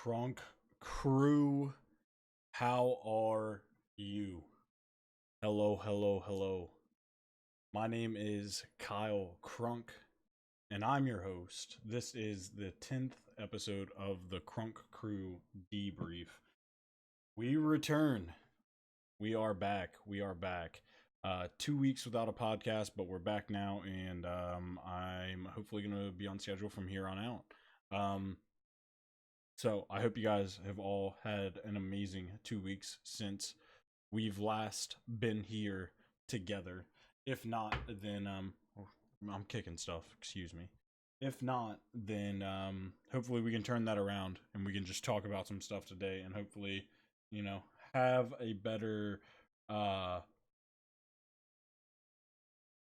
Krunk crew, how are you? Hello, hello, hello. My name is Kyle Krunk, and I'm your host. This is the 10th episode of the Krunk Crew Debrief. We return. We are back. We are back. 2 weeks without a podcast, but we're back now, and I'm hopefully going to be on schedule from here on out. So I hope you guys have all had an amazing 2 weeks since we've last been here together. If not, then I'm kicking stuff, excuse me. If not, then hopefully we can turn that around and we can just talk about some stuff today and hopefully, have a better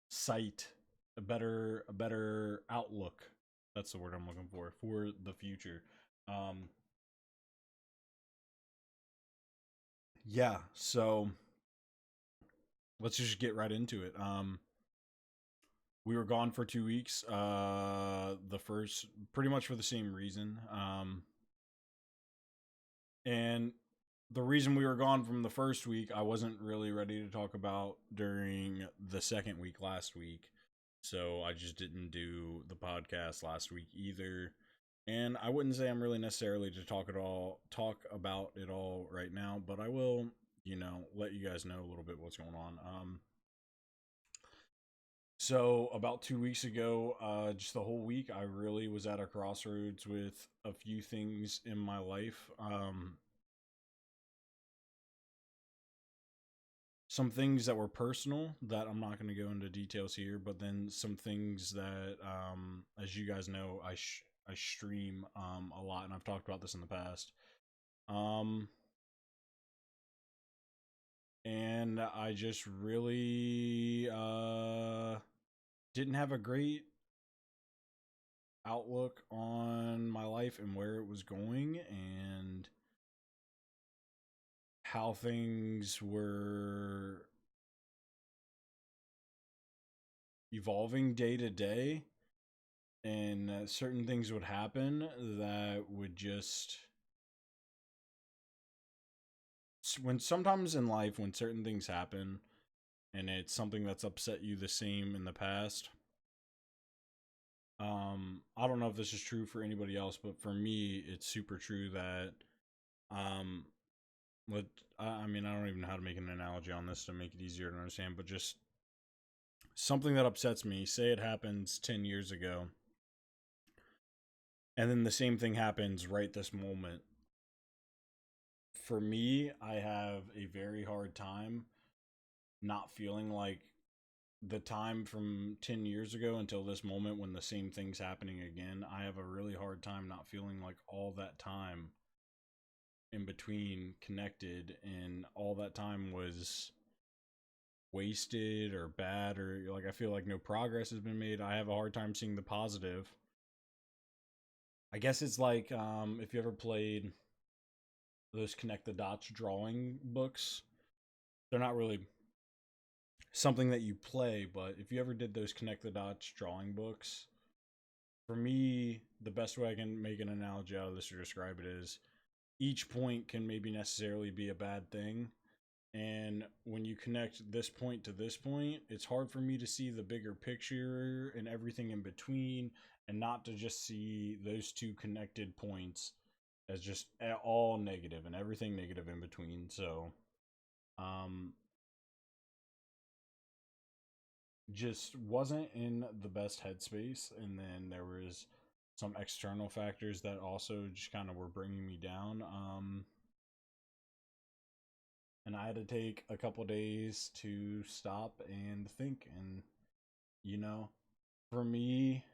sight, a better outlook. That's the word I'm looking for the future. Yeah, so let's just get right into it. We were gone for 2 weeks. The first, pretty much for the same reason. And the reason we were gone from the first week, I wasn't really ready to talk about during the second week last week. So I just didn't do the podcast last week either. And I wouldn't say I'm really necessarily to talk about it all right now, but I will, let you guys know a little bit what's going on. So about 2 weeks ago, just the whole week, I really was at a crossroads with a few things in my life. Some things that were personal that I'm not going to go into details here, but then some things that, as you guys know, I stream a lot, and I've talked about this in the past. And I just really didn't have a great outlook on my life and where it was going and how things were evolving day to day, and certain things would happen that would just sometimes in life when certain things happen and it's something that's upset you the same in the past. I don't know if this is true for anybody else, but for me it's super true that I mean, I don't even know how to make an analogy on this to make it easier to understand, but just something that upsets me, say it happens 10 years ago, and then the same thing happens right this moment. For me, I have a very hard time not feeling like the time from 10 years ago until this moment when the same thing's happening again. I have a really hard time not feeling like all that time in between connected and all that time was wasted or bad, or like I feel like no progress has been made. I have a hard time seeing the positive. I guess it's like if you ever played those connect the dots drawing books. They're not really something that you play, but if you ever did those connect the dots drawing books, for me, the best way I can make an analogy out of this or describe it is each point can maybe necessarily be a bad thing. And when you connect this point to this point, it's hard for me to see the bigger picture and everything in between, and not to just see those two connected points as just all negative and everything negative in between. So, just wasn't in the best headspace, and then there was some external factors that also just kind of were bringing me down. And I had to take a couple days to stop and think. And, for me,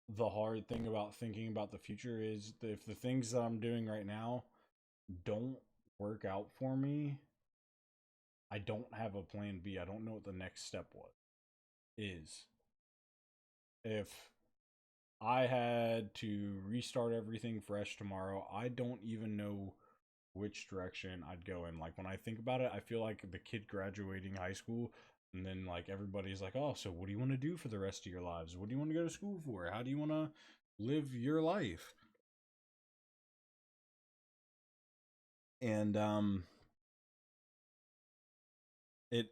the hard thing about thinking about the future is that if the things that I'm doing right now don't work out for me, I don't have a plan B. I don't know what the next step is. If I had to restart everything fresh tomorrow, I don't even know which direction I'd go in. Like when I think about it, I feel like the kid graduating high school and then like everybody's like, "Oh, so what do you want to do for the rest of your lives? What do you want to go to school for? How do you want to live your life. And it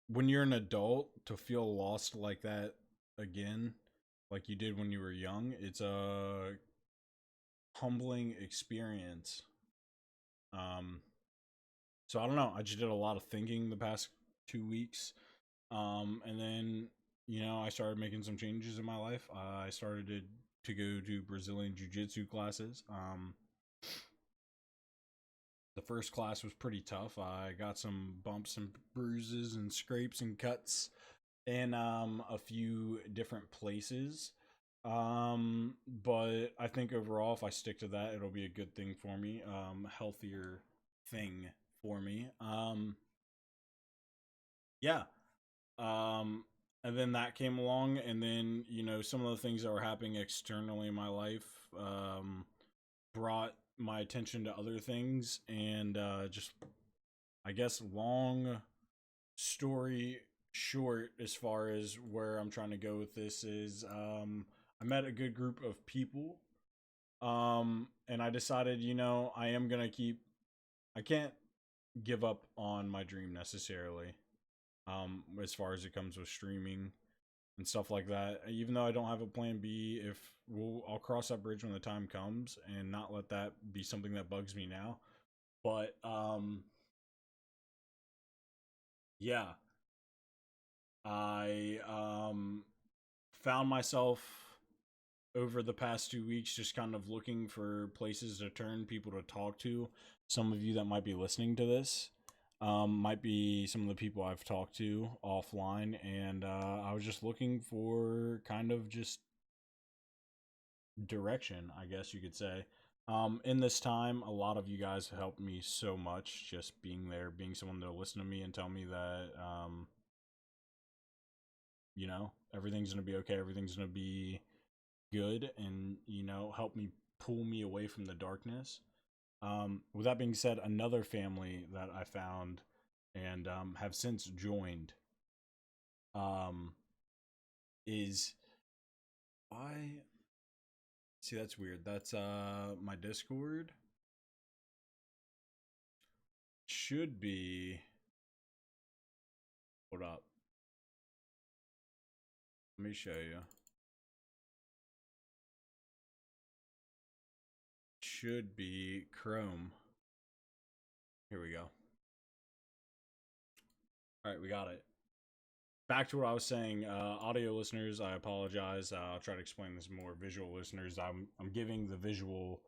when you're an adult, to feel lost like that again, like you did when you were young, it's a humbling experience. Um, so I don't know. I just did a lot of thinking the past 2 weeks, and then I started making some changes in my life. I started to go to Brazilian Jiu Jitsu classes. The first class was pretty tough. I got some bumps and bruises and scrapes and cuts in a few different places. But I think overall, if I stick to that, it'll be a good thing for me. Healthier thing for me. Yeah. Um, and then that came along, and then some of the things that were happening externally in my life brought my attention to other things, and just I guess long story short, as far as where I'm trying to go with this is I met a good group of people, and I decided I am gonna keep I can't give up on my dream necessarily, as far as it comes with streaming and stuff like that. Even though I don't have a plan B, if I'll cross that bridge when the time comes, and not let that be something that bugs me now. But yeah, I found myself over the past 2 weeks just kind of looking for places to turn, people to talk to. Some of you that might be listening to this might be some of the people I've talked to offline, and I was just looking for kind of just direction, I guess you could say. In this time, a lot of you guys helped me so much, just being there, being someone to listen to me and tell me that, everything's going to be okay, everything's going to be good, and, help me pull me away from the darkness. With that being said, another family that I found and have since joined um, is I see that's weird. That's my Discord should be. Hold up, let me show you. Should be Chrome. Here we go. All right, we got it. Back to what I was saying, audio listeners, I apologize. I'll try to explain this more. Visual listeners, I'm giving the visual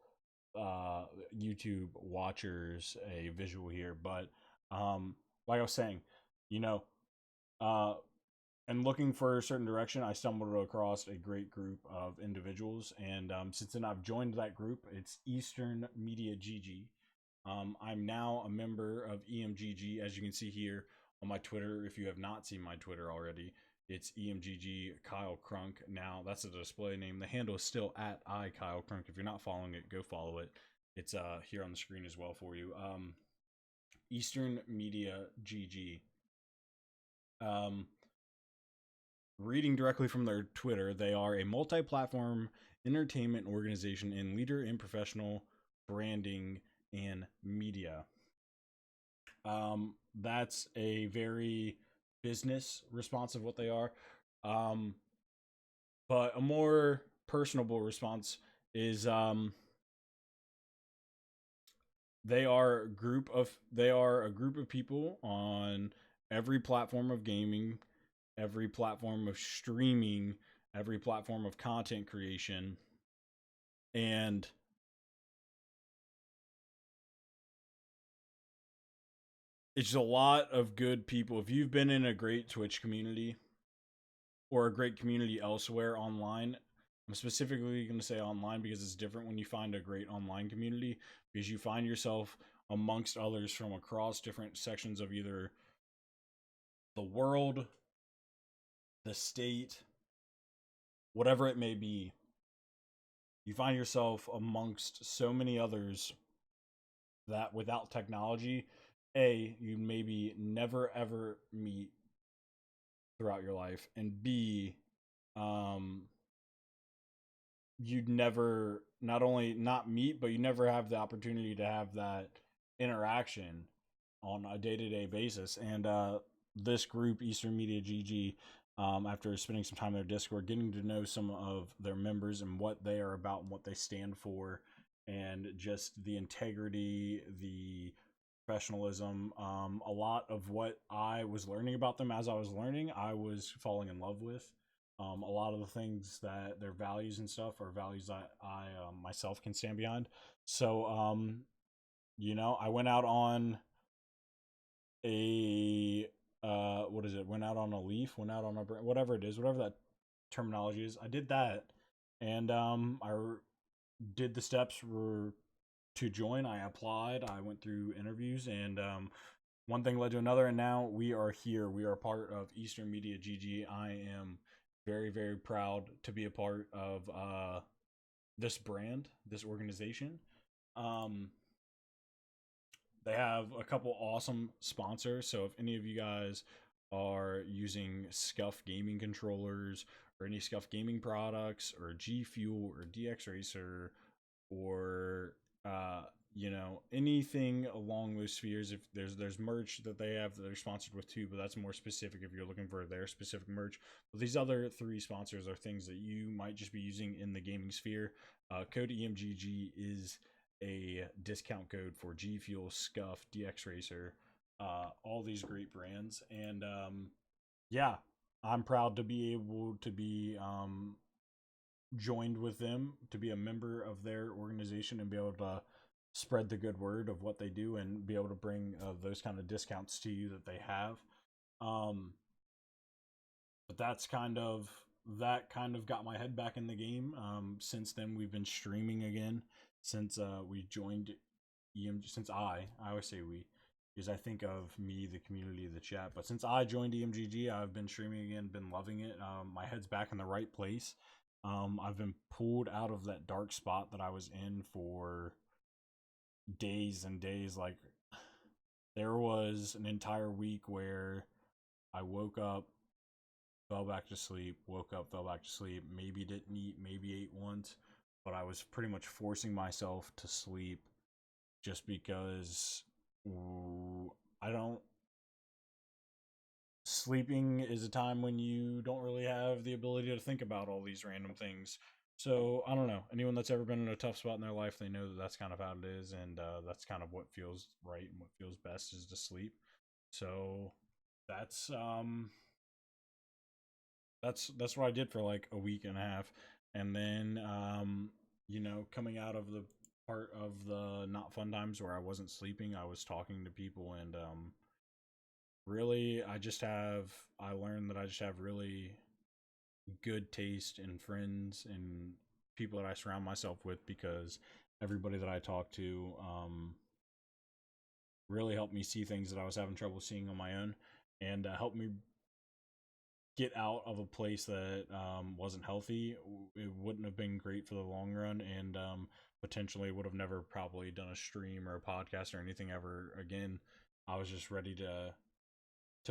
YouTube watchers a visual here, but like I was saying, you know, uh, and looking for a certain direction, I stumbled across a great group of individuals, and since then I've joined that group. It's Eastern Media GG. I'm now a member of EMGG, as you can see here on my Twitter. If you have not seen my Twitter already, it's EMGG Kyle Krunk. Now, that's a display name. The handle is still at Kyle Krunk. If you're not following it, go follow it. It's here on the screen as well for you. Eastern Media GG. Reading directly from their Twitter, they are a multi-platform entertainment organization and leader in professional branding and media. That's a very business response of what they are. But a more personable response is they are a group of people on every platform of gaming, every platform of streaming, every platform of content creation, and it's a lot of good people. If you've been in a great Twitch community or a great community elsewhere online, I'm specifically going to say online because it's different when you find a great online community, because you find yourself amongst others from across different sections of either the world, the state, whatever it may be. You find yourself amongst so many others that without technology, you maybe never ever meet throughout your life, and B, you'd never not only not meet, but you never have the opportunity to have that interaction on a day-to-day basis. And this group, Eastern Media GG, after spending some time in their Discord, getting to know some of their members and what they are about and what they stand for, and just the integrity, the professionalism, a lot of what I was learning about them as I was learning, I was falling in love with. A lot of the things that their values and stuff are values that I myself can stand behind. So, I went out on a what is it? Went out on a leaf, went out on a whatever it is, whatever that terminology is. I did that, and did the steps were to join. I applied. I went through interviews, and one thing led to another, and now we are here. We are part of Eastern Media GG. I am very, very proud to be a part of this brand, this organization. Um, they have a couple awesome sponsors. So if any of you guys are using Scuff gaming controllers or any Scuff gaming products or G Fuel or DX Racer or anything along those spheres, if there's merch that they have that they're sponsored with too, but that's more specific if you're looking for their specific merch. But these other three sponsors are things that you might just be using in the gaming sphere. Code EMGG is a discount code for G Fuel, Scuff, DX Racer, all these great brands. And yeah, I'm proud to be able to be joined with them, to be a member of their organization and be able to spread the good word of what they do and be able to bring those kind of discounts to you that they have. But that kind of got my head back in the game. Since then, we've been streaming again since we joined EMG. Since I always say we, because I think of me, the community, the chat. But since I joined EMGG, I've been streaming again, been loving it. My head's back in the right place. I've been pulled out of that dark spot that I was in for days and days. Like, there was an entire week where I woke up, fell back to sleep, woke up, fell back to sleep, maybe didn't eat, maybe ate once, but I was pretty much forcing myself to sleep just because I don't. Sleeping is a time when you don't really have the ability to think about all these random things. So I don't know. Anyone that's ever been in a tough spot in their life, they know that that's kind of how it is, and that's kind of what feels right and what feels best is to sleep. So that's that's what I did for like a week and a half, and then coming out of the part of the not fun times where I wasn't sleeping, I was talking to people, and really I learned that I just have really good taste in friends and people that I surround myself with, because everybody that I talk to really helped me see things that I was having trouble seeing on my own, and helped me get out of a place that wasn't healthy. It wouldn't have been great for the long run, and potentially would have never probably done a stream or a podcast or anything ever again. I was just ready to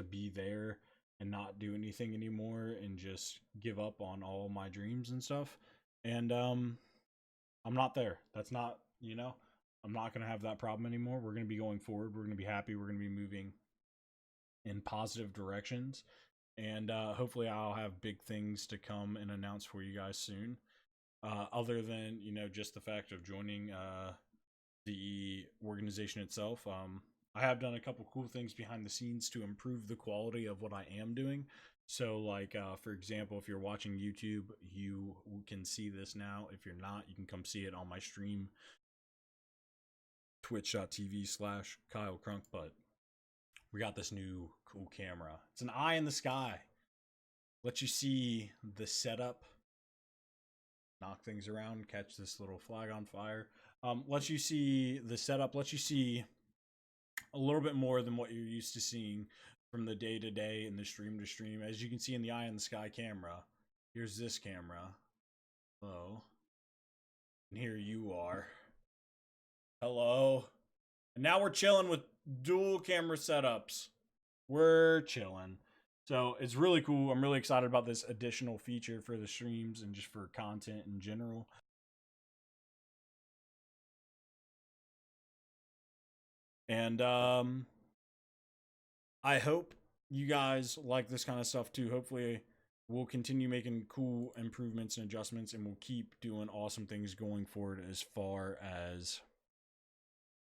be there and not do anything anymore and just give up on all my dreams and stuff. And I'm not there. That's not, I'm not going to have that problem anymore. We're going to be going forward. We're going to be happy. We're going to be moving in positive directions. And hopefully I'll have big things to come and announce for you guys soon. Other than, just the fact of joining the organization itself. I have done a couple cool things behind the scenes to improve the quality of what I am doing. So, like, for example, if you're watching YouTube, you can see this now. If you're not, you can come see it on my stream, twitch.tv/Kyle Krunk. But we got this new cool camera. It's an eye in the sky. Lets you see the setup, knock things around, catch this little flag on fire. Lets you see the setup, lets you see a little bit more than what you're used to seeing from the day to day and the stream to stream. As you can see in the eye in the sky camera, here's this camera. Hello. And here you are. Hello. And now we're chilling with dual camera setups. We're chilling. So it's really cool. I'm really excited about this additional feature for the streams and just for content in general. And I hope you guys like this kind of stuff too. Hopefully, we'll continue making cool improvements and adjustments, and we'll keep doing awesome things going forward as far as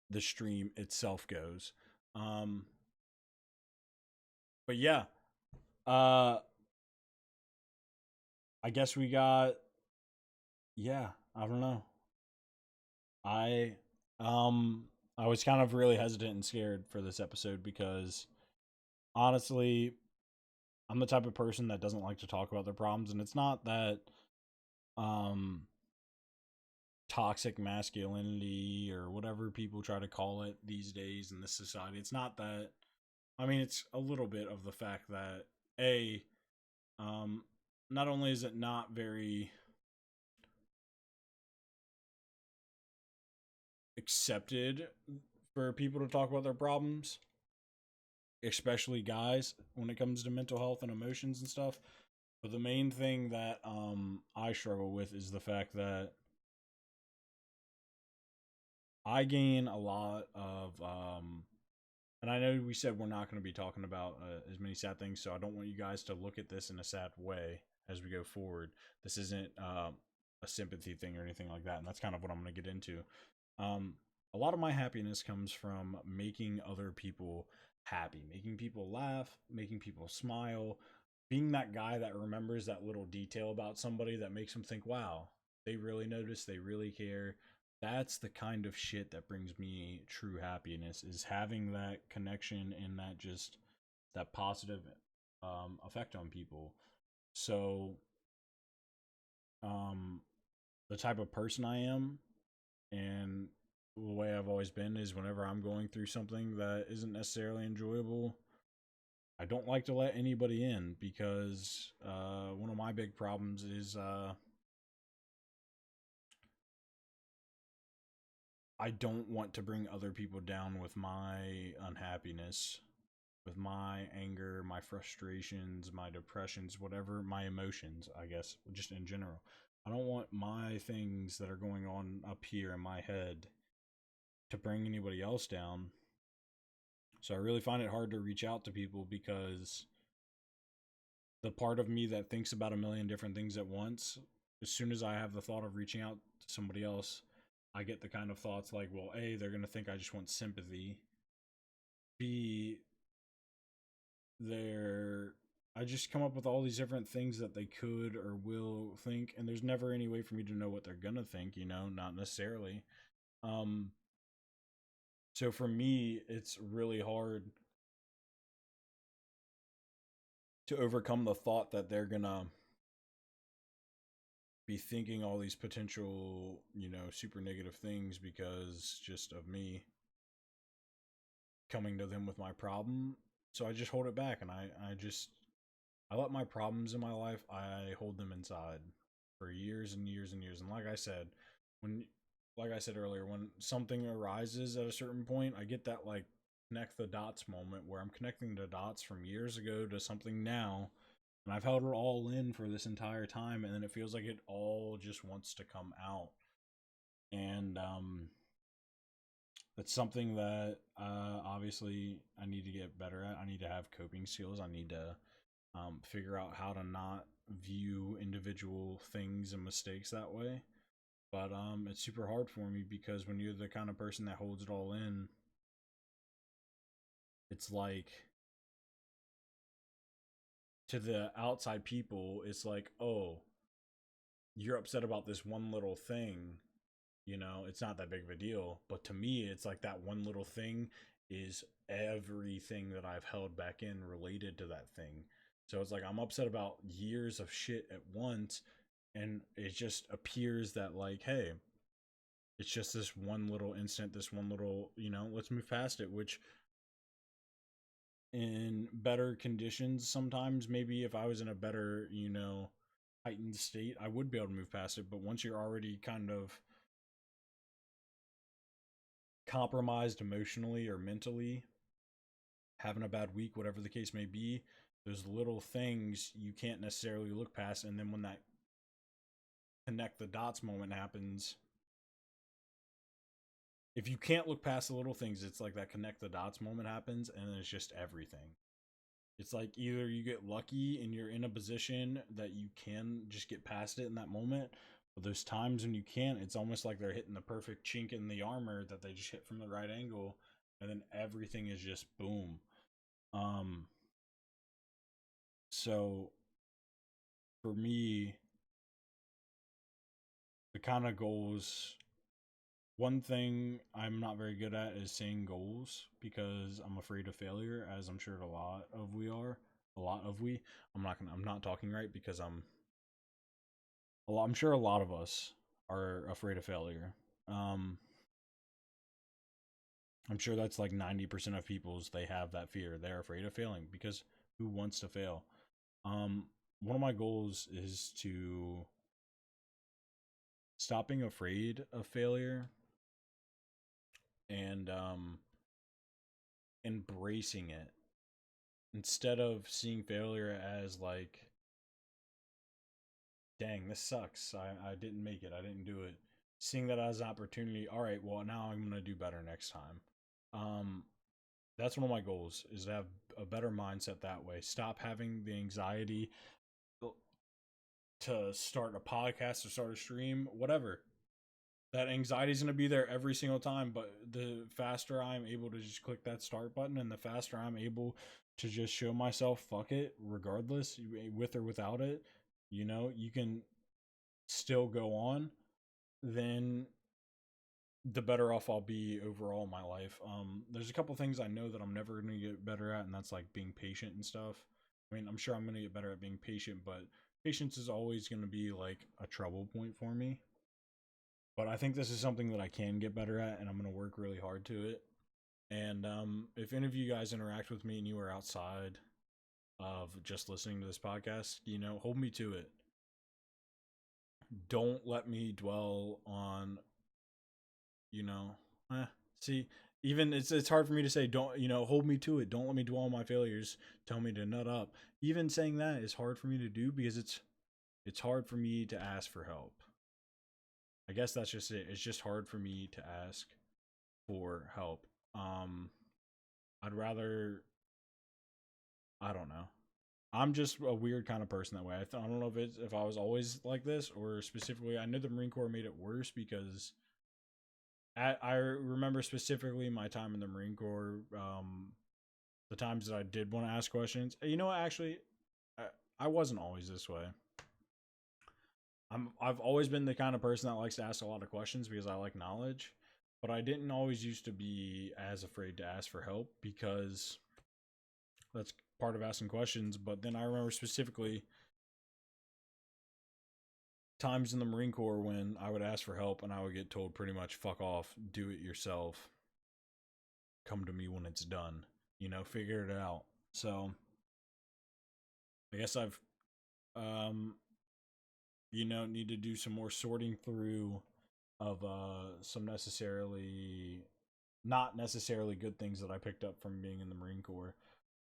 the stream itself goes. Um, but yeah, uh, I guess we got. Yeah, I don't know. I um I was kind of really hesitant and scared for this episode because honestly, I'm the type of person that doesn't like to talk about their problems, and it's not that um toxic masculinity or whatever people try to call it these days in this society. It's not that. I mean, it's a little bit of the fact that a um not only is it not very accepted for people to talk about their problems, especially guys, when it comes to mental health and emotions and stuff. But the main thing that I struggle with is the fact that I gain a lot of and I know we said we're not going to be talking about as many sad things, so I don't want you guys to look at this in a sad way as we go forward. This isn't a sympathy thing or anything like that, and that's kind of what I'm going to get into. Um, a lot of my happiness comes from making other people happy, making people laugh, making people smile, being that guy that remembers that little detail about somebody that makes them think, wow, they really notice, they really care. That's the kind of shit that brings me true happiness, is having that connection and that just that positive effect on people. So um the type of person I am and the way I've always been is whenever I'm going through something that isn't necessarily enjoyable, I don't like to let anybody in because one of my big problems is I don't want to bring other people down with my unhappiness, with my anger, my frustrations, my depressions, whatever, my emotions, I guess, just in general. I don't want my things that are going on up here in my head to bring anybody else down. So I really find it hard to reach out to people because the part of me that thinks about a million different things at once, as soon as I have the thought of reaching out to somebody else, I get the kind of thoughts like, well, A, they're going to think I just want sympathy. B, they're I just come up with all these different things that they could or will think, and there's never any way for me to know what they're gonna think, not necessarily. Um so for me, it's really hard to overcome the thought that they're gonna be thinking all these potential, super negative things because just of me coming to them with my problem. So I just hold it back, and I let my problems in my life, I hold them inside for years and years and years. And when like I said earlier, when something arises at a certain point, I get that like connect the dots moment where I'm connecting the dots from years ago to something now, and I've held it all in for this entire time, and then it feels like it all just wants to come out. And that's something that obviously I need to get better at. I need to have coping skills. I need to figure out how to not view individual things and mistakes that way. But it's super hard for me because when you're the kind of person that holds it all in, it's like to the outside people, it's like, oh, you're upset about this one little thing. It's not that big of a deal. But to me, it's like that one little thing is everything that I've held back in related to that thing. So it's like I'm upset about years of shit at once, and it just appears that like, hey, it's just this one little instant, this one little, let's move past it. Which in better conditions, sometimes maybe if I was in a better, heightened state, I would be able to move past it. But once you're already kind of compromised emotionally or mentally, having a bad week, whatever the case may be, those little things you can't necessarily look past, and then when that connect the dots moment happens, if you can't look past the little things, it's like that connect the dots moment happens, and then it's just everything. It's like either you get lucky and you're in a position that you can just get past it in that moment, but there's times when you can't. It's almost like they're hitting the perfect chink in the armor that they just hit from the right angle, and then everything is just boom. So for me, the kind of goals, one thing I'm not very good at is saying goals because I'm afraid of failure, as I'm sure a lot of we are. A lot of we. I'm not talking right because I'm sure a lot of us are afraid of failure. Um, I'm sure that's like 90% of people's, they have that fear. They're afraid of failing because who wants to fail? Um, One of my goals is to stop being afraid of failure and embracing it instead of seeing failure as like, dang, this sucks. I didn't make it. I didn't do it. Seeing that as an opportunity. All right, well, now I'm going to do better next time. Um, that's one of my goals, is to have a better mindset that way. Stop having the anxiety to start a podcast or start a stream, whatever. That anxiety is going to be there every single time, but the faster I'm able to just click that start button and the faster I'm able to just show myself, fuck it, regardless, with or without it, you can still go on, then the better off I'll be overall in my life. There's a couple things I know that I'm never going to get better at, and that's like being patient and stuff. I mean, I'm sure I'm going to get better at being patient, but patience is always going to be like a trouble point for me. But I think this is something that I can get better at, and I'm going to work really hard to it. And if any of you guys interact with me and you are outside of just listening to this podcast, hold me to it. Don't let me dwell on, you know, see, even it's hard for me to say, don't, hold me to it. Don't let me dwell on my failures. Tell me to nut up. Even saying that is hard for me to do because it's hard for me to ask for help. I guess that's just it. It's just hard for me to ask for help. I'd rather, I don't know. I'm just a weird kind of person that way. I don't know if I was always like this, or specifically, I know the Marine Corps made it worse because I remember specifically my time in the Marine Corps, the times that I did want to ask questions. You know what? Actually, I wasn't always this way. I've always been the kind of person that likes to ask a lot of questions because I like knowledge, but I didn't always used to be as afraid to ask for help because that's part of asking questions. But then I remember specifically times in the Marine Corps when I would ask for help and I would get told pretty much, fuck off, do it yourself, come to me when it's done, figure it out. So I guess I've, um, need to do some more sorting through of some not necessarily good things that I picked up from being in the Marine Corps.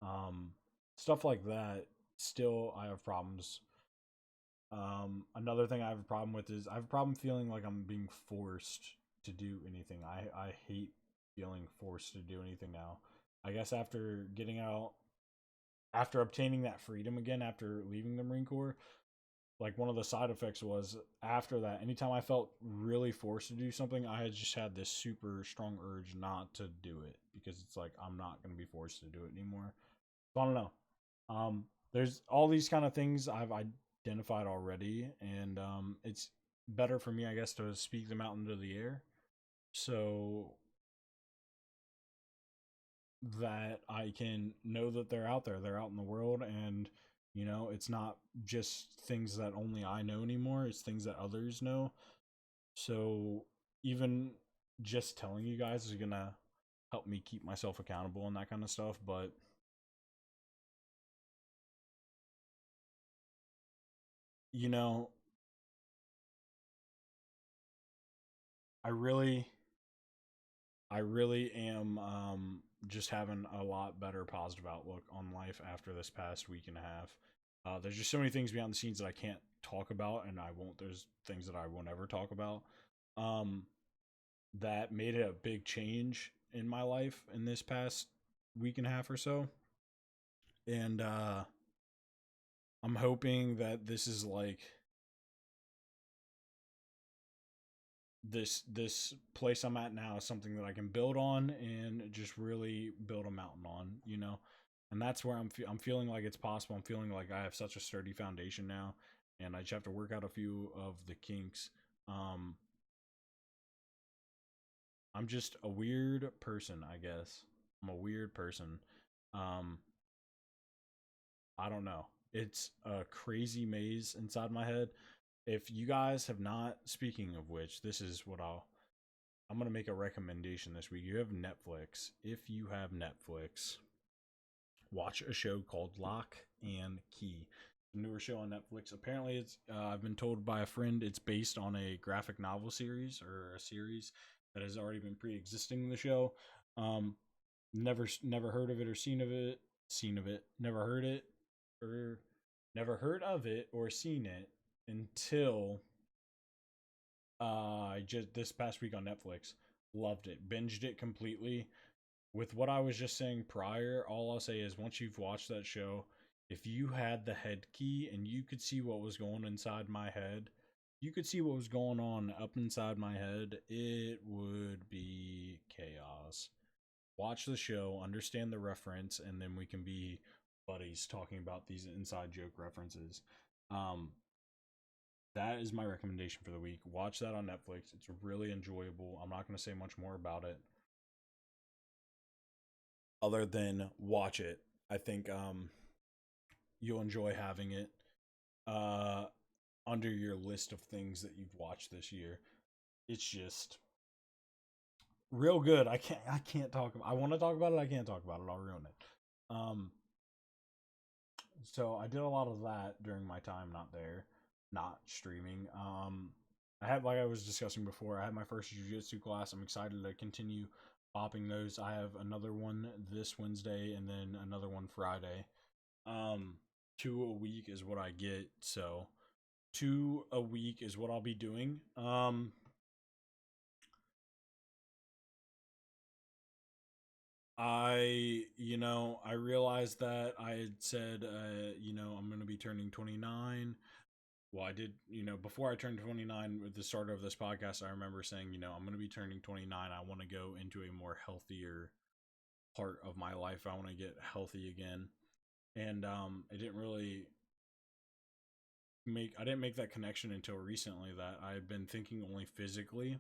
Um, Stuff like that. Still, I have problems. Another thing I have a problem with is I have a problem feeling like I'm being forced to do anything. I hate feeling forced to do anything now. I guess after getting out, after obtaining that freedom again, after leaving the Marine Corps, like one of the side effects was after that, anytime I felt really forced to do something, I had just had this super strong urge not to do it because it's like I'm not going to be forced to do it anymore. So I don't know. There's all these kind of things I've identified already, and it's better for me, I guess, to speak them out into the air so that I can know that they're out there, they're out in the world, and it's not just things that only I know anymore, it's things that others know. So even just telling you guys is gonna help me keep myself accountable and that kind of stuff. But you know, I really I really am just having a lot better positive outlook on life after this past week and a half. There's just so many things behind the scenes that I can't talk about, and I won't. There's things that I will never talk about. Um, that made it a big change in my life in this past week and a half or so. And I'm hoping that this is like this place I'm at now is something that I can build on and just really build a mountain on, you know. And that's where I'm feeling like it's possible. I'm feeling like I have such a sturdy foundation now, and I just have to work out a few of the kinks. Um, I'm just a weird person, I guess. I'm a weird person. Um, I don't know. It's a crazy maze inside my head. If you guys have not, speaking of which, this is what I'm gonna make a recommendation this week. You have Netflix. If you have Netflix, watch a show called Lock and Key. A newer show on Netflix. Apparently, it's I've been told by a friend it's based on a graphic novel series or a series that has already been pre-existing in the show. Um, never heard of it or seen of it. Seen of it. Never heard it or never heard of it or seen it until just this past week on Netflix. Loved it. Binged it completely. With what I was just saying prior, all I'll say is once you've watched that show, if you had the head key and you could see what was going inside my head, you could see what was going on up inside my head, it would be chaos. Watch the show, understand the reference, and then we can be buddies talking about these inside joke references. Um, that is my recommendation for the week. Watch that on Netflix. It's really enjoyable. I'm not going to say much more about it other than watch it. I think you'll enjoy having it uh, under your list of things that you've watched this year. It's just real good. I can't talk about. I want to talk about it. I can't talk about it. I'll ruin it. Um, so I did a lot of that during my time not there, not streaming. I had, like I was discussing before, I had my first jiu-jitsu class. I'm excited to continue popping those. I have another one this Wednesday and then another one Friday. Um, 2 a week is what I get, so 2 a week is what I'll be doing. I realized that I had said, I'm going to be turning 29. Well, I did, before I turned 29 at the start of this podcast, I remember saying, I'm going to be turning 29. I want to go into a more healthier part of my life. I want to get healthy again. And it didn't really I didn't make that connection until recently that I've been thinking only physically.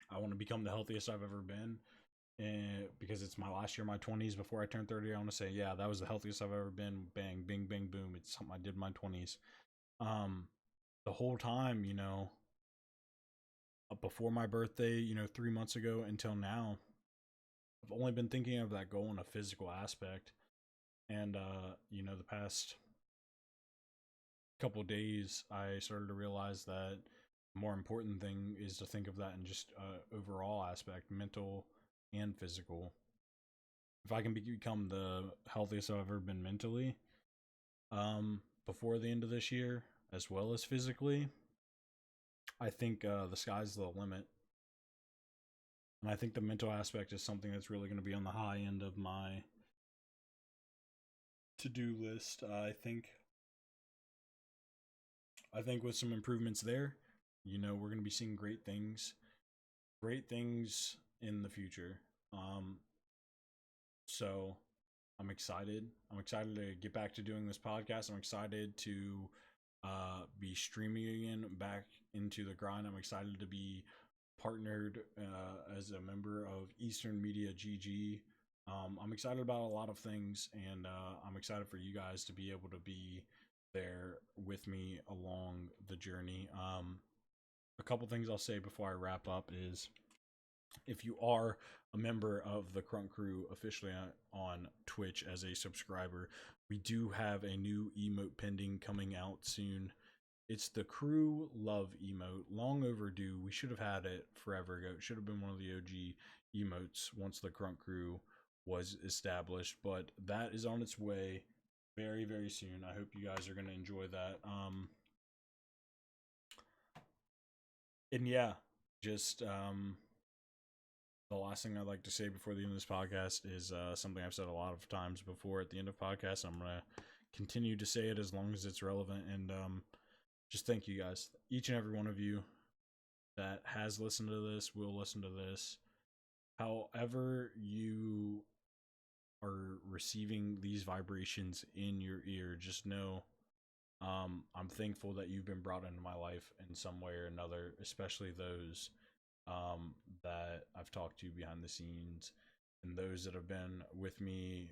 I want to become the healthiest I've ever been. And because it's my last year, my 20s, before I turn 30, I want to say, yeah, that was the healthiest I've ever been. Bang, bing, bang, boom. It's something I did in my 20s. Um, the whole time, before my birthday, 3 months ago until now, I've only been thinking of that goal in a physical aspect. And, the past couple days, I started to realize that the more important thing is to think of that in just overall aspect, mental and physical. If I can become the healthiest I've ever been mentally, before the end of this year, as well as physically, I think the sky's the limit. And I think the mental aspect is something that's really going to be on the high end of my to-do list. I think with some improvements there, we're going to be seeing great things in the future. So I'm excited. I'm excited to get back to doing this podcast. I'm excited to be streaming again, back into the grind. I'm excited to be partnered as a member of Eastern Media GG. I'm excited about a lot of things, and I'm excited for you guys to be able to be there with me along the journey. A couple things I'll say before I wrap up is, if you are a member of the Krunk crew officially on Twitch as a subscriber, we do have a new emote pending coming out soon. It's the crew love emote, long overdue. We should have had it forever ago. It should have been one of the OG emotes once the Krunk crew was established, but that is on its way very, very soon. I hope you guys are going to enjoy that. And yeah, just the last thing I'd like to say before the end of this podcast is something I've said a lot of times before at the end of podcasts. I'm going to continue to say it as long as it's relevant. And just thank you guys, each and every one of you that has listened to this, will listen to this. However you are receiving these vibrations in your ear, just know I'm thankful that you've been brought into my life in some way or another, especially those that I've talked to behind the scenes and those that have been with me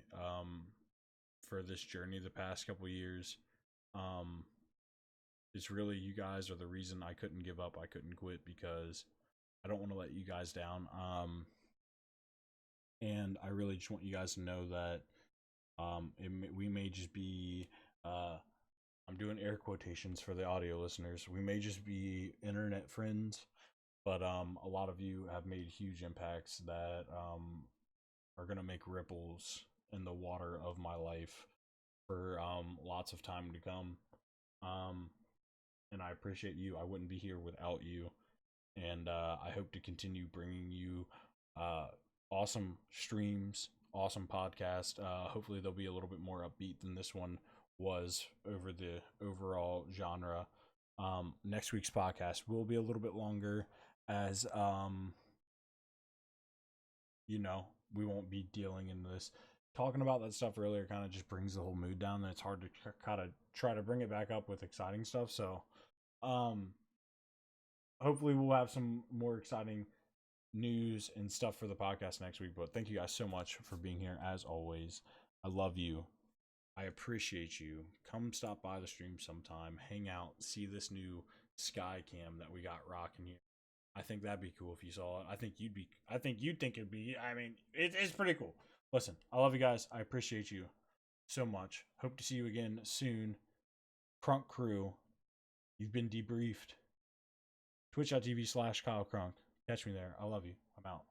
for this journey the past couple years. It's really, you guys are the reason I couldn't give up, I couldn't quit, because I don't want to let you guys down. And I really just want you guys to know that we may just be I'm doing air quotations for the audio listeners. We may just be internet friends, but a lot of you have made huge impacts that are going to make ripples in the water of my life for lots of time to come. And I appreciate you. I wouldn't be here without you. And I hope to continue bringing you awesome streams, awesome podcast. Hopefully they'll be a little bit more upbeat than this one was over the overall genre. Next week's podcast will be a little bit longer, as we won't be dealing in this. Talking about that stuff earlier kind of just brings the whole mood down, and it's hard to kind of try to bring it back up with exciting stuff. So hopefully we'll have some more exciting news and stuff for the podcast next week. But thank you guys so much for being here, as always. I love you. I appreciate you. Come stop by the stream sometime, hang out, see this new sky cam that we got rocking here. I think that'd be cool if you saw it. I think you'd think it'd be, it's pretty cool. Listen, I love you guys. I appreciate you so much. Hope to see you again soon. Krunk crew, you've been debriefed. Twitch.tv/Kyle Krunk. Catch me there. I love you. I'm out.